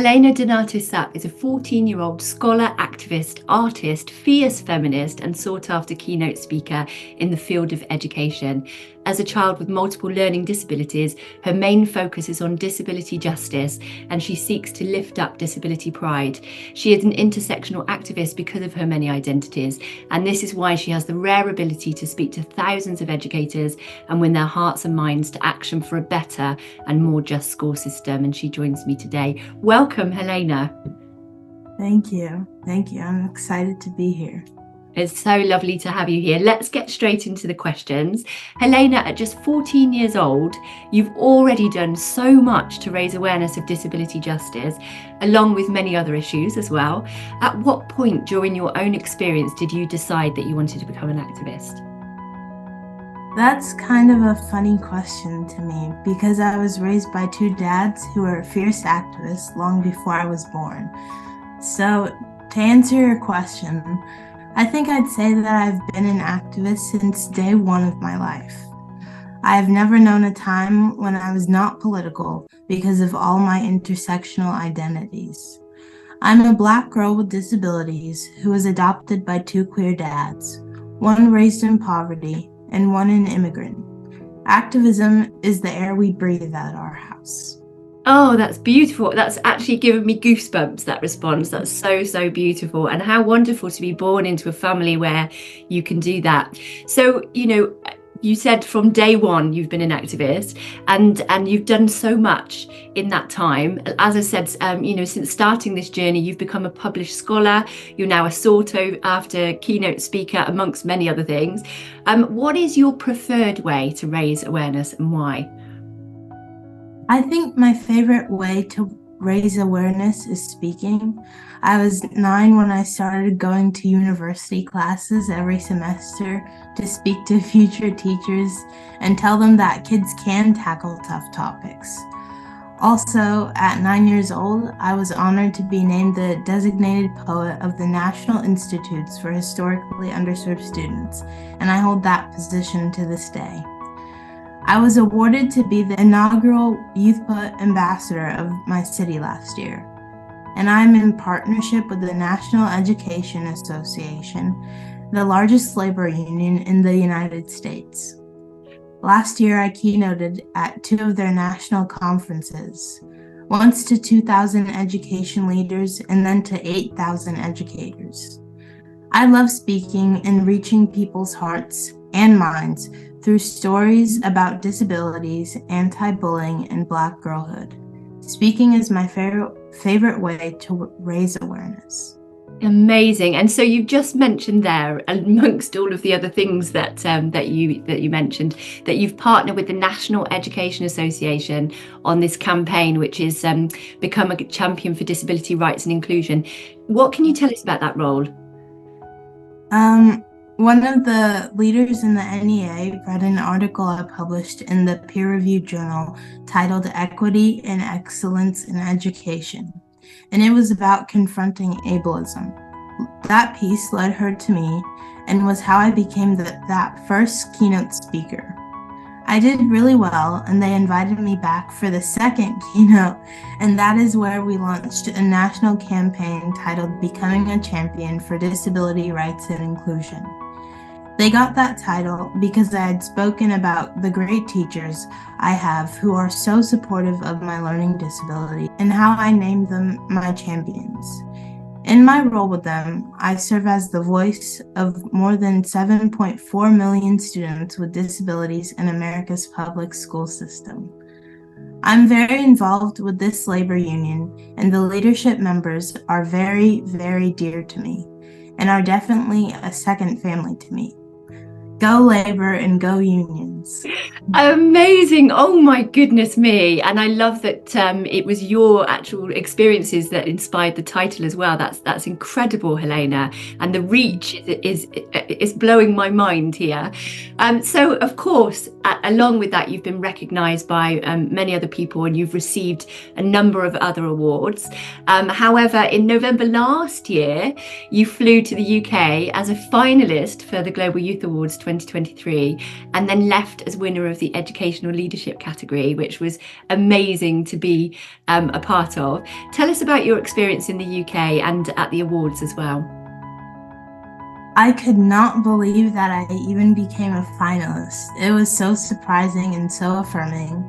Helena is a 14-year-old scholar, activist, artist, fierce feminist, and sought-after keynote speaker in the field of education. As a child with multiple learning disabilities, her main focus is on disability justice, and she seeks to lift up disability pride. She is an intersectional activist because of her many identities, and this is why she has the rare ability to speak to thousands of educators and win their hearts and minds to action for a better and more just school system. And she joins me today. Welcome, Helena. Thank you. Thank you. I'm excited to be here. It's so lovely to have you here. Let's get straight into the questions. Helena, at just 14 years old, you've already done so much to raise awareness of disability justice, along with many other issues as well. At what point during your own experience did you decide that you wanted to become an activist? That's kind of a funny question to me because I was raised by two dads who were fierce activists long before I was born. So to answer your question, I think I'd say that I've been an activist since day one of my life. I have never known a time when I was not political because of all my intersectional identities. I'm a Black girl with disabilities who was adopted by two queer dads, one raised in poverty and one an immigrant. Activism is the air we breathe at our house. Oh, that's beautiful. That's actually given me goosebumps, that response. That's so beautiful. And how wonderful to be born into a family where you can do that. So, you said from day one you've been an activist and you've done so much in that time. As I said, since starting this journey, you've become a published scholar. You're now a sought-after keynote speaker, amongst many other things. What is your preferred way to raise awareness and why? I think my favorite way to raise awareness is speaking. I was 9 when I started going to university classes every semester to speak to future teachers and tell them that kids can tackle tough topics. Also, at 9 years old, I was honored to be named the designated poet of the National Institutes for Historically Underserved Students, and I hold that position to this day. I was awarded to be the inaugural Youth Poet Ambassador of my city last year, and I'm in partnership with the National Education Association, the largest labor union in the United States. Last year, I keynoted at 2 of their national conferences, once to 2,000 education leaders and then to 8,000 educators. I love speaking and reaching people's hearts and minds through stories about disabilities, anti-bullying, and Black girlhood. Speaking is my favorite way to raise awareness. Amazing. And so you've just mentioned there, amongst all of the other things that you mentioned, that you've partnered with the National Education Association on this campaign, which is Become a Champion for Disability Rights and Inclusion. What can you tell us about that role? One of the leaders in the NEA read an article I published in the peer-reviewed journal titled Equity and Excellence in Education, and it was about confronting ableism. That piece led her to me and was how I became that first keynote speaker. I did really well, and they invited me back for the second keynote, and that is where we launched a national campaign titled Becoming a Champion for Disability Rights and Inclusion. They got that title because I had spoken about the great teachers I have who are so supportive of my learning disability and how I named them my champions. In my role with them, I serve as the voice of more than 7.4 million students with disabilities in America's public school system. I'm very involved with this labor union, and the leadership members are very, very dear to me and are definitely a second family to me. Go labor and go unions. Amazing. Oh my goodness me. And I love that it was your actual experiences that inspired the title as well. That's incredible, Helena. And the reach is blowing my mind here. So of course, along with that, you've been recognized by many other people and you've received a number of other awards. However, in November last year, you flew to the UK as a finalist for the Global Youth Awards 2023 and then left as winner of the educational leadership category, which was amazing to be a part of. Tell us about your experience in the UK and at the awards as well. I could not believe that I even became a finalist. It was so surprising and so affirming.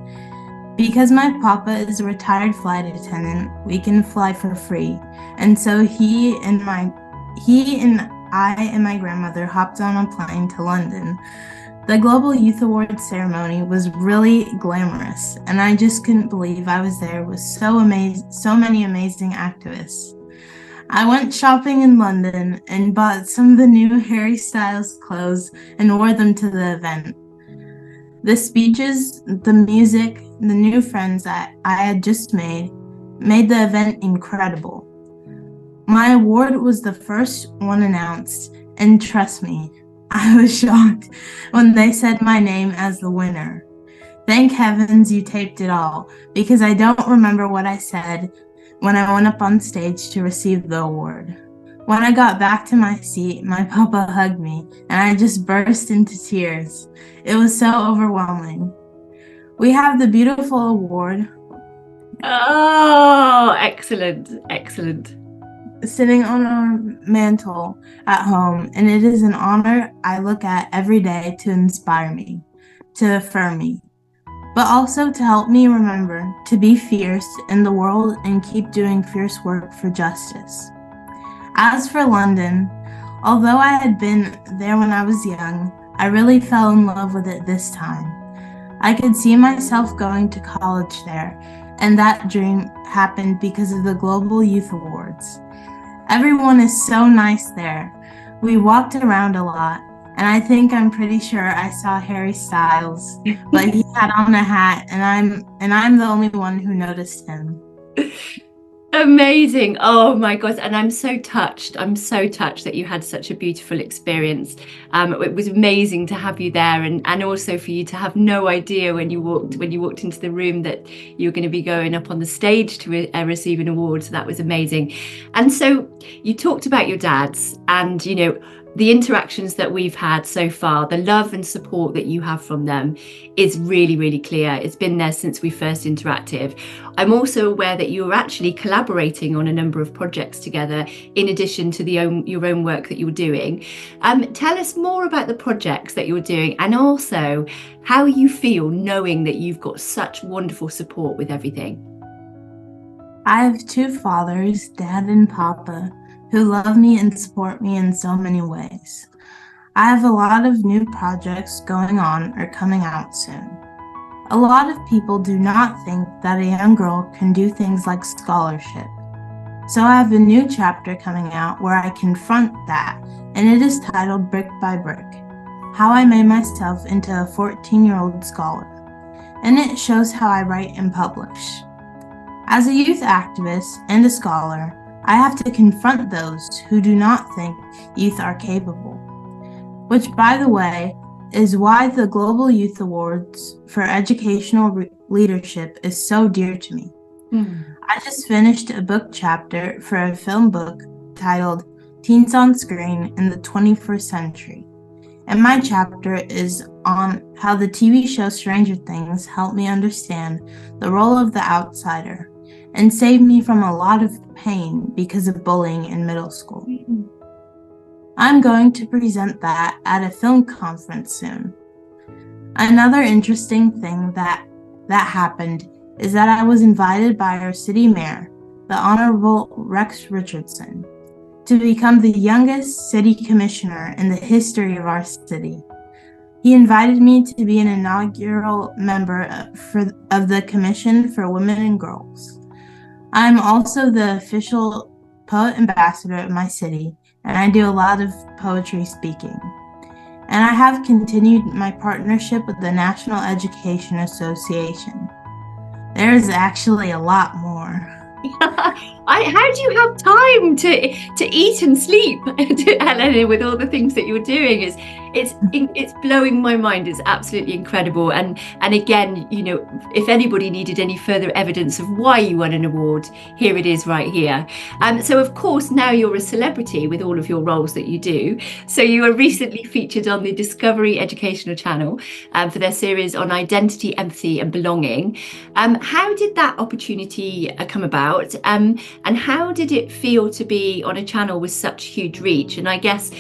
Because my papa is a retired flight attendant, we can fly for free. And so he and I and my grandmother hopped on a plane to London. The Global Youth Awards ceremony was really glamorous, and I just couldn't believe I was there with so many amazing activists. I went shopping in London and bought some of the new Harry Styles clothes and wore them to the event. The speeches, the music, the new friends that I had just made the event incredible. My award was the first one announced, and trust me, I was shocked when they said my name as the winner. Thank heavens you taped it all, because I don't remember what I said when I went up on stage to receive the award. When I got back to my seat, my papa hugged me, and I just burst into tears. It was so overwhelming. We have the beautiful award. Oh, excellent, excellent. Sitting on our mantle at home, and it is an honor I look at every day to inspire me, to affirm me, but also to help me remember to be fierce in the world and keep doing fierce work for justice. As for London, although I had been there when I was young, I really fell in love with it this time. I could see myself going to college there, and that dream happened because of the Global Youth Awards. Everyone is so nice there. We walked around a lot, and I'm pretty sure I saw Harry Styles, but he had on a hat, and I'm the only one who noticed him. Amazing. Oh my gosh. And I'm so touched. I'm so touched that you had such a beautiful experience. It was amazing to have you there, and also for you to have no idea when you walked into the room that you were going to be going up on the stage to receive an award. So that was amazing. And so you talked about your dads and, the interactions that we've had so far, the love and support that you have from them is really, really clear. It's been there since we first interacted. I'm also aware that you're actually collaborating on a number of projects together, in addition to your own work that you're doing. Tell us more about the projects that you're doing, and also how you feel knowing that you've got such wonderful support with everything. I have two fathers, Dad and Papa, who love me and support me in so many ways. I have a lot of new projects going on or coming out soon. A lot of people do not think that a young girl can do things like scholarship. So I have a new chapter coming out where I confront that, and it is titled Brick by Brick: How I Made Myself into a 14-year-old Scholar. And it shows how I write and publish. As a youth activist and a scholar, I have to confront those who do not think youth are capable. Which, by the way, is why the Global Youth Awards for Educational Leadership is so dear to me. I just finished a book chapter for a film book titled Teens on Screen in the 21st Century. And my chapter is on how the TV show Stranger Things helped me understand the role of the outsider and saved me from a lot of pain because of bullying in middle school. I'm going to present that at a film conference soon. Another interesting thing that happened is that I was invited by our city mayor, the Honorable Rex Richardson, to become the youngest city commissioner in the history of our city. He invited me to be an inaugural member of the Commission for Women and Girls. I'm also the official poet ambassador of my city, and I do a lot of poetry speaking. And I have continued my partnership with the National Education Association. There is actually a lot more. How do you have time to eat and sleep, Helena, with all the things that you're doing? It's blowing my mind. It's absolutely incredible. And again, if anybody needed any further evidence of why you won an award, here it is right here. So of course now you're a celebrity with all of your roles that you do. So you were recently featured on the Discovery Educational Channel for their series on identity, empathy, and belonging. How did that opportunity come about? And how did it feel to be on a channel with such huge reach? And I guess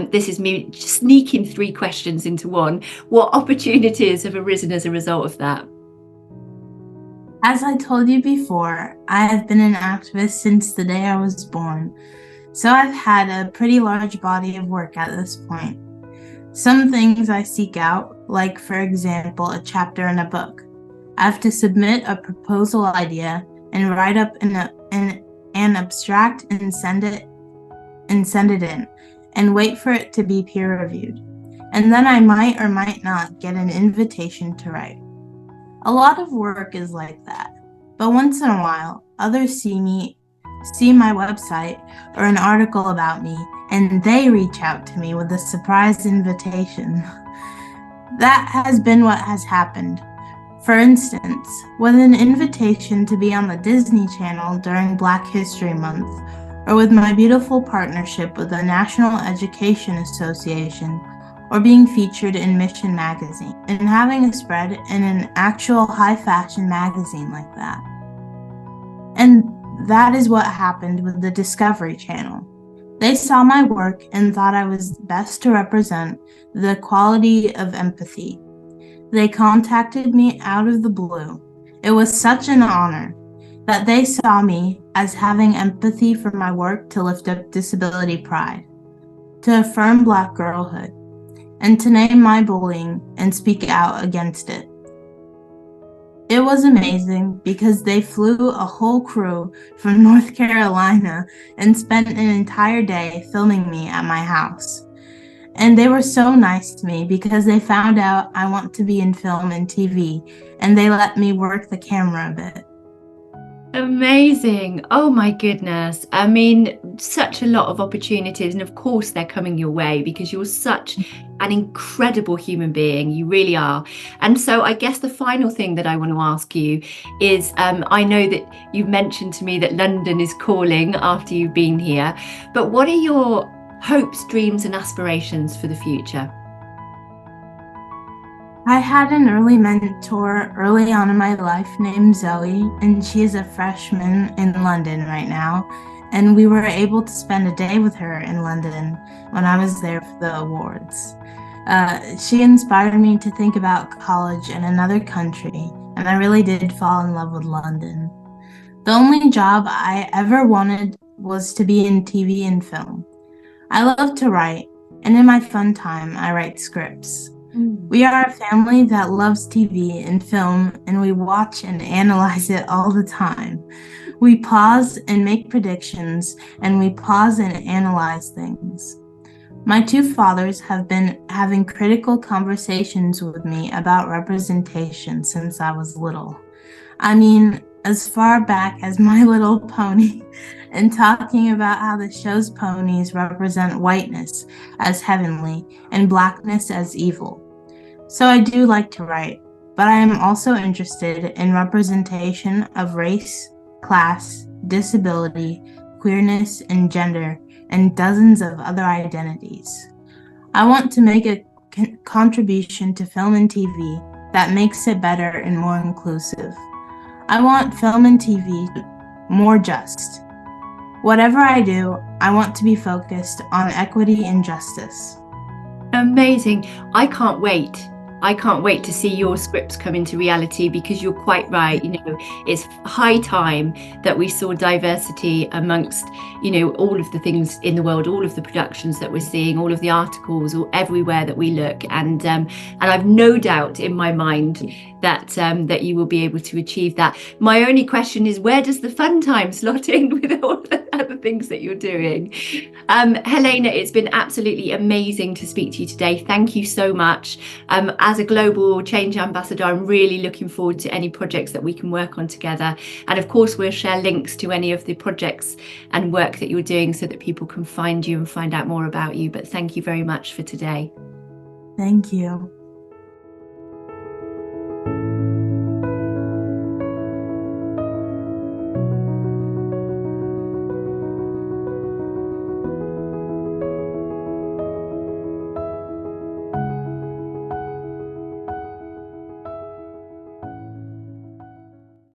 this is me sneaking three questions into one. What opportunities have arisen as a result of that? As I told you before, I have been an activist since the day I was born, so I've had a pretty large body of work at this point. Some things I seek out, like for example, a chapter in a book. I have to submit a proposal idea and write up an abstract and send it in, and wait for it to be peer reviewed. And then I might or might not get an invitation to write. A lot of work is like that, but once in a while, others see my website or an article about me, and they reach out to me with a surprise invitation. That has been what has happened. For instance, with an invitation to be on the Disney Channel during Black History Month, or with my beautiful partnership with the National Education Association, or being featured in Mission Magazine, and having a spread in an actual high fashion magazine like that. And that is what happened with the Discovery Channel. They saw my work and thought I was best to represent the quality of empathy. They contacted me out of the blue. It was such an honor that they saw me as having empathy for my work to lift up disability pride, to affirm Black girlhood, and to name my bullying and speak out against it. It was amazing because they flew a whole crew from North Carolina and spent an entire day filming me at my house. And they were so nice to me because they found out I want to be in film and TV, and they let me work the camera a bit. Amazing. Oh my goodness. I mean, such a lot of opportunities. And of course, they're coming your way because you're such an incredible human being. You really are. And so I guess the final thing that I want to ask you is, I know that you've mentioned to me that London is calling after you've been here, but what are your hopes, dreams, and aspirations for the future? I had an early mentor early on in my life named Zoe, and she is a freshman in London right now. And we were able to spend a day with her in London when I was there for the awards. She inspired me to think about college in another country, and I really did fall in love with London. The only job I ever wanted was to be in TV and film. I love to write, and in my fun time, I write scripts. We are a family that loves TV and film, and we watch and analyze it all the time. We pause and make predictions, and we pause and analyze things. My two fathers have been having critical conversations with me about representation since I was little. I mean, as far back as My Little Pony, and talking about how the show's ponies represent whiteness as heavenly and blackness as evil. So I do like to write, but I am also interested in representation of race, class, disability, queerness, and gender, and dozens of other identities. I want to make a contribution to film and TV that makes it better and more inclusive. I want film and TV more just. Whatever I do, I want to be focused on equity and justice. Amazing. I can't wait. I can't wait to see your scripts come into reality, because you're quite right. It's high time that we saw diversity amongst, all of the things in the world, all of the productions that we're seeing, all of the articles, or everywhere that we look. And I've no doubt in my mind that you will be able to achieve that. My only question is, where does the fun time slot in with all the other things that you're doing. Helena, it's been absolutely amazing to speak to you today. Thank you so much. As a global change ambassador, I'm really looking forward to any projects that we can work on together. And of course, we'll share links to any of the projects and work that you're doing so that people can find you and find out more about you. But thank you very much for today. Thank you.